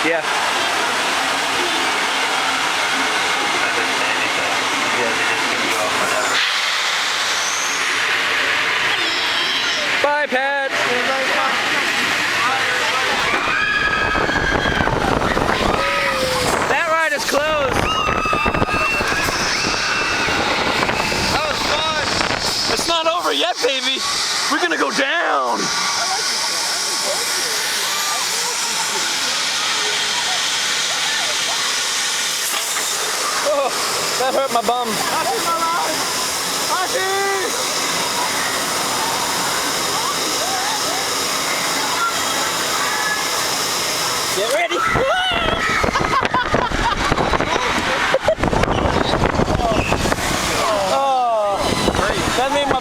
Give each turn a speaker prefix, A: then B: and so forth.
A: Yeah. Bye, Pat. That ride is closed. That was fun. It's not over yet, baby. We're gonna go down. Oh, that hurt my bum. Get ready. Oh, that made me